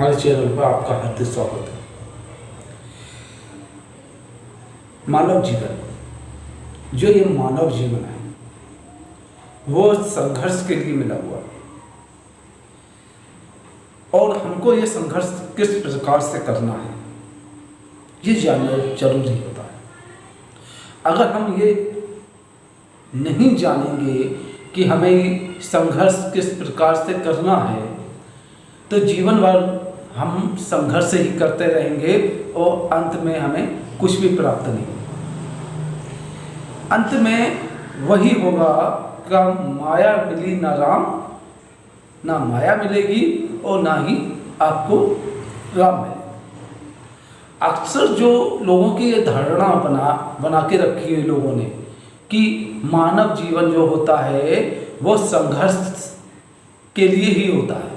हमारे चैनल पर आपका हार्दिक स्वागत है। मानव जीवन, जो ये मानव जीवन है वो संघर्ष के लिए मिला हुआ है और हमको ये संघर्ष किस प्रकार से करना है ये जानना जरूरी होता है। अगर हम ये नहीं जानेंगे कि हमें संघर्ष किस प्रकार से करना है तो जीवन भर हम संघर्ष ही करते रहेंगे और अंत में हमें कुछ भी प्राप्त नहीं। अंत में वही होगा कि माया मिली ना राम, ना माया मिलेगी और ना ही आपको राम मिलेगा। अक्सर जो लोगों की ये धारणा बना के रखी है लोगों ने कि मानव जीवन जो होता है वो संघर्ष के लिए ही होता है,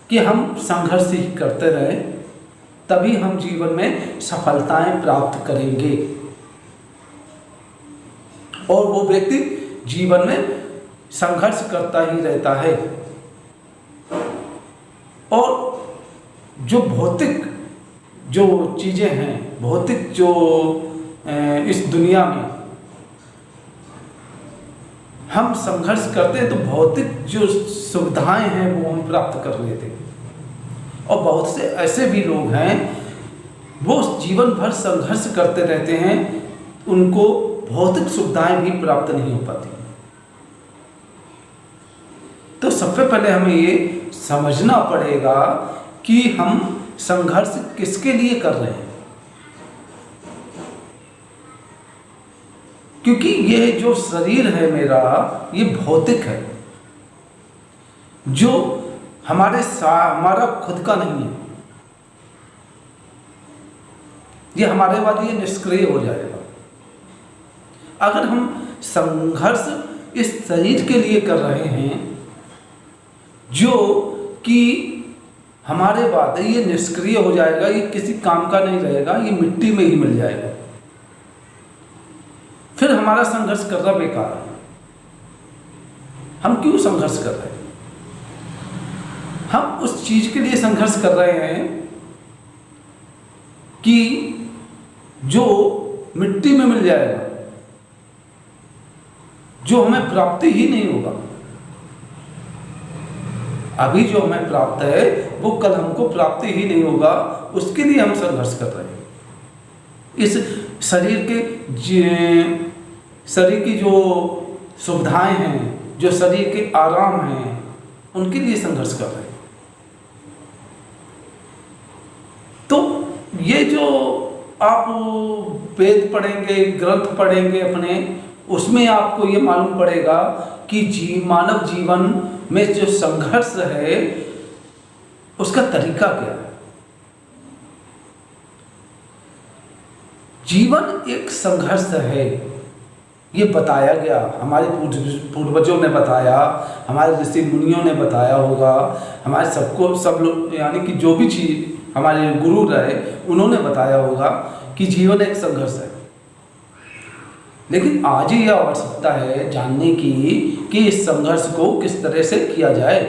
कि हम संघर्ष ही करते रहें तभी हम जीवन में सफलताएं प्राप्त करेंगे। और वो व्यक्ति जीवन में संघर्ष करता ही रहता है और जो भौतिक जो चीज़ें हैं, भौतिक जो इस दुनिया में हम संघर्ष करते हैं तो भौतिक जो सुविधाएं हैं वो हम प्राप्त कर लेते हैं। और बहुत से ऐसे भी लोग हैं वो जीवन भर संघर्ष करते रहते हैं, उनको भौतिक सुविधाएं भी प्राप्त नहीं हो पाती। तो सबसे पहले हमें ये समझना पड़ेगा कि हम संघर्ष किसके लिए कर रहे हैं, क्योंकि ये जो शरीर है मेरा ये भौतिक है, जो हमारा खुद का नहीं है। ये हमारे बाद ये निष्क्रिय हो जाएगा। अगर हम संघर्ष इस शरीर के लिए कर रहे हैं जो कि हमारे बाद ये निष्क्रिय हो जाएगा, ये किसी काम का नहीं रहेगा, ये मिट्टी में ही मिल जाएगा, फिर हमारा संघर्ष करना बेकार है। हम क्यों संघर्ष कर रहे हैं? हम उस चीज के लिए संघर्ष कर रहे हैं कि जो मिट्टी में मिल जाएगा, जो हमें प्राप्ति ही नहीं होगा। अभी जो हमें प्राप्त है वो कल हमको प्राप्ति ही नहीं होगा, उसके लिए हम संघर्ष कर रहे हैं। इस शरीर की जो सुविधाएं हैं, जो शरीर के आराम हैं, उनके लिए संघर्ष कर रहे हैं। तो ये जो आप वेद पढ़ेंगे, ग्रंथ पढ़ेंगे अपने, उसमें आपको ये मालूम पड़ेगा कि मानव जीवन में जो संघर्ष है उसका तरीका क्या है। जीवन एक संघर्ष है, ये बताया गया, हमारे पूर्वजों ने बताया, हमारे ऋषि मुनियों ने बताया होगा, हमारे सब लोग यानी कि जो भी चीज हमारे गुरु रहे उन्होंने बताया होगा कि जीवन एक संघर्ष है। लेकिन आज यह आवश्यकता है जानने की कि इस संघर्ष को किस तरह से किया जाए।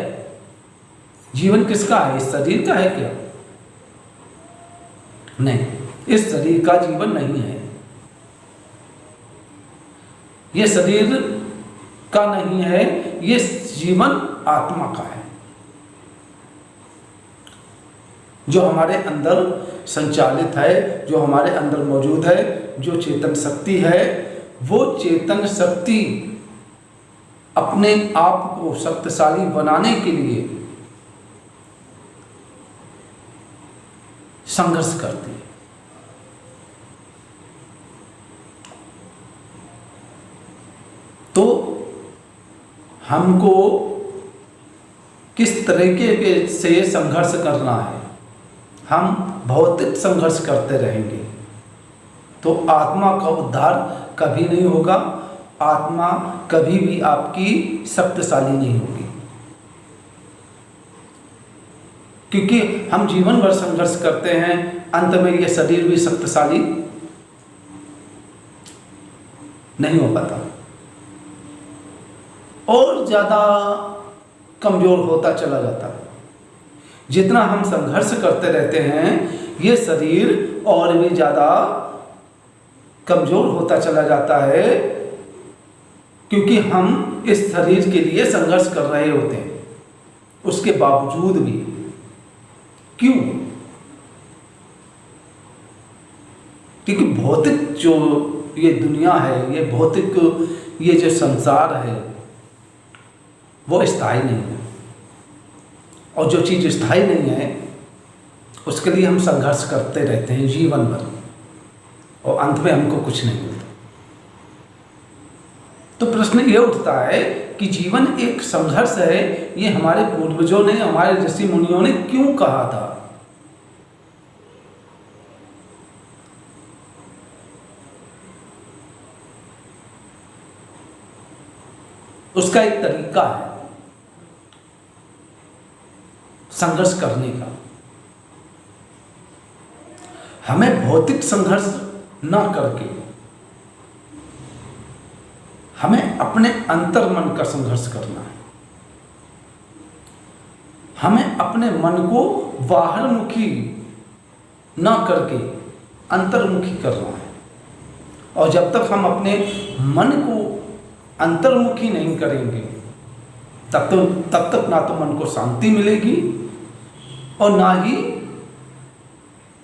जीवन किसका है? इस शरीर का है क्या? नहीं, इस शरीर का जीवन नहीं है, ये शरीर का नहीं है, ये जीवन आत्मा का है, जो हमारे अंदर संचालित है, जो हमारे अंदर मौजूद है, जो चेतन शक्ति है। वो चेतन शक्ति अपने आप को शक्तिशाली बनाने के लिए संघर्ष करती है। तो हमको किस तरीके से संघर्ष करना है? हम भौतिक संघर्ष करते रहेंगे तो आत्मा का उद्धार कभी नहीं होगा, आत्मा कभी भी आपकी शक्तिशाली नहीं होगी, क्योंकि हम जीवन भर संघर्ष करते हैं, अंत में यह शरीर भी शक्तिशाली नहीं हो पाता और ज़्यादा कमज़ोर होता चला जाता है। जितना हम संघर्ष करते रहते हैं ये शरीर और भी ज़्यादा कमज़ोर होता चला जाता है, क्योंकि हम इस शरीर के लिए संघर्ष कर रहे होते हैं। उसके बावजूद भी क्यों? क्योंकि भौतिक जो ये दुनिया है, ये भौतिक ये जो संसार है वो स्थायी नहीं है, और जो चीज़ स्थायी नहीं है उसके लिए हम संघर्ष करते रहते हैं जीवन भर, और अंत में हमको कुछ नहीं मिलता। तो प्रश्न ये उठता है कि जीवन एक संघर्ष है, ये हमारे पूर्वजों ने, हमारे ऋषि मुनियों ने क्यों कहा था? उसका एक तरीका है संघर्ष करने का। हमें भौतिक संघर्ष न करके हमें अपने अंतर मन का संघर्ष करना है। हमें अपने मन को बाहरमुखी न करके अंतर्मुखी करना है, और जब तक हम अपने मन को अंतर्मुखी नहीं करेंगे तब तक ना तो मन को शांति मिलेगी और ना ही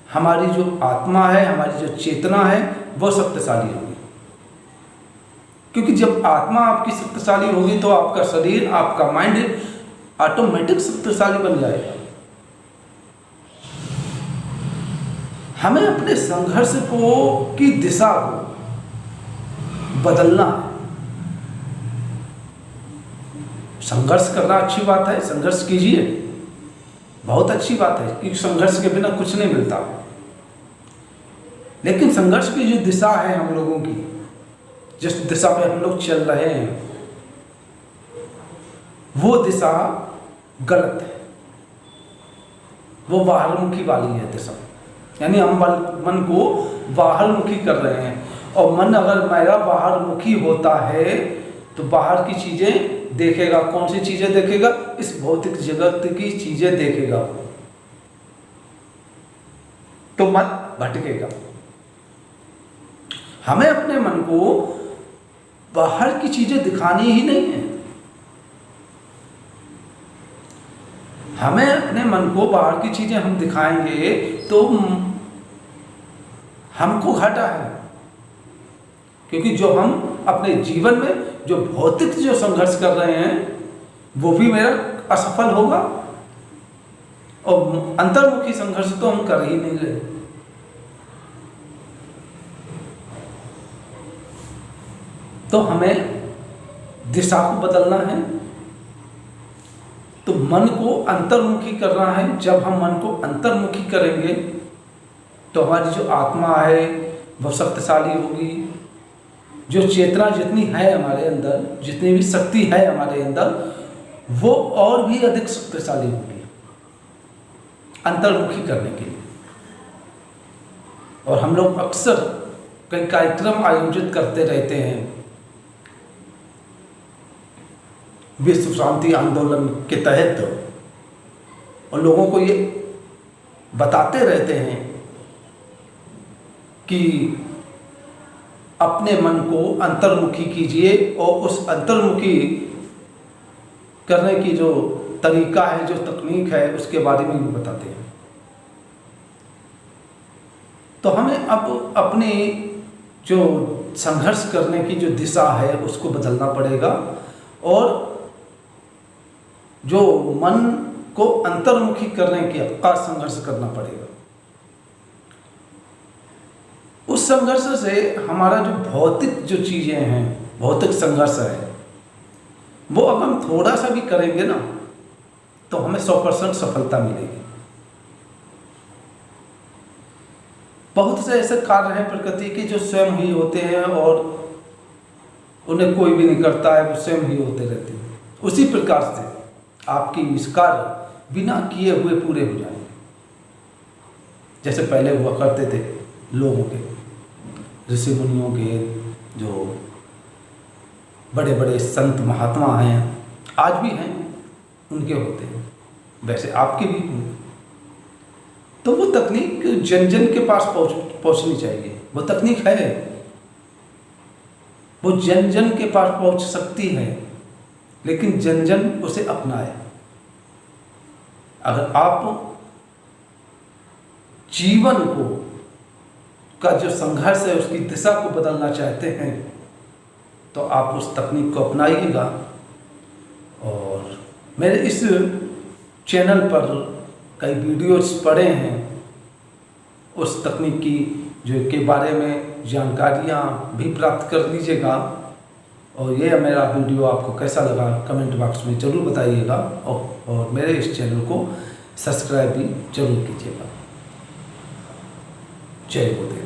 हमारी जो आत्मा है, हमारी जो चेतना है वो शक्तिशाली होगी। क्योंकि जब आत्मा आपकी शक्तिशाली होगी तो आपका शरीर, आपका माइंड ऑटोमेटिक शक्तिशाली बन जाएगा। हमें अपने संघर्ष की दिशा को बदलना है। संघर्ष करना अच्छी बात है, संघर्ष कीजिए, बहुत अच्छी बात है, क्योंकि संघर्ष के बिना कुछ नहीं मिलता। लेकिन संघर्ष की जो दिशा है हम लोगों की, जिस दिशा पे हम लोग चल रहे हैं, वो दिशा गलत है, वो बाहरमुखी वाली है दिशा। यानी हम मन को बाहरमुखी कर रहे हैं, और मन अगर मेरा बाहरमुखी होता है तो बाहर की चीजें देखेगा। कौन सी चीजें देखेगा? इस भौतिक जगत की चीजें देखेगा, तो मन भटकेगा। हमें अपने मन को बाहर की चीजें दिखानी ही नहीं है। हमें अपने मन को बाहर की चीजें हम दिखाएंगे तो हमको घाटा है, क्योंकि जो हम अपने जीवन में जो भौतिक जो संघर्ष कर रहे हैं वो भी मेरा असफल होगा, और अंतर्मुखी संघर्ष तो हम कर ही नहीं रहे। तो हमें दिशा को बदलना है, तो मन को अंतर्मुखी करना है। जब हम मन को अंतर्मुखी करेंगे तो हमारी जो आत्मा है वह शक्तिशाली होगी। जो चेतना जितनी है हमारे अंदर, जितनी भी शक्ति है हमारे अंदर, वो और भी अधिक शक्तिशाली होगी अंतर्मुखी करने के लिए। और हम लोग अक्सर कई कार्यक्रम आयोजित करते रहते हैं विश्व शांति आंदोलन के तहत, और लोगों को ये बताते रहते हैं कि अपने मन को अंतर्मुखी कीजिए, और उस अंतर्मुखी करने की जो तरीका है, जो तकनीक है, उसके बारे में भी बताते हैं। तो हमें अब अपनी जो संघर्ष करने की जो दिशा है उसको बदलना पड़ेगा, और जो मन को अंतर्मुखी करने का संघर्ष करना पड़ेगा। उस संघर्ष से हमारा जो भौतिक जो चीजें हैं, भौतिक संघर्ष है, वो अगर हम थोड़ा सा भी करेंगे ना तो हमें 100% सफलता मिलेगी। बहुत से ऐसे कार्य हैं प्रकृति के जो स्वयं ही होते हैं और उन्हें कोई भी नहीं करता है, वो स्वयं ही होते रहते हैं। उसी प्रकार से आपकी कार्य बिना किए हुए पूरे हो जाएंगे, जैसे पहले हुआ करते थे लोगों के, ऋषि मुनियों के, जो बड़े बड़े संत महात्मा हैं, आज भी हैं, उनके होते हैं। वैसे आपके भी होंगे। तो वो तकनीक जन जन के पास पहुंचनी चाहिए। वो तकनीक है, वो जन जन के पास पहुंच सकती है, लेकिन जन जन उसे अपनाए। अगर आप जीवन को का जो संघर्ष है उसकी दिशा को बदलना चाहते हैं तो आप उस तकनीक को अपनाइएगा। और मेरे इस चैनल पर कई वीडियोस पड़े हैं, उस तकनीक की जो के बारे में जानकारियाँ भी प्राप्त कर लीजिएगा। और ये मेरा वीडियो आपको कैसा लगा कमेंट बॉक्स में ज़रूर बताइएगा। और मेरे इस चैनल को सब्सक्राइब भी जरूर कीजिएगा। जय गुरुदेव।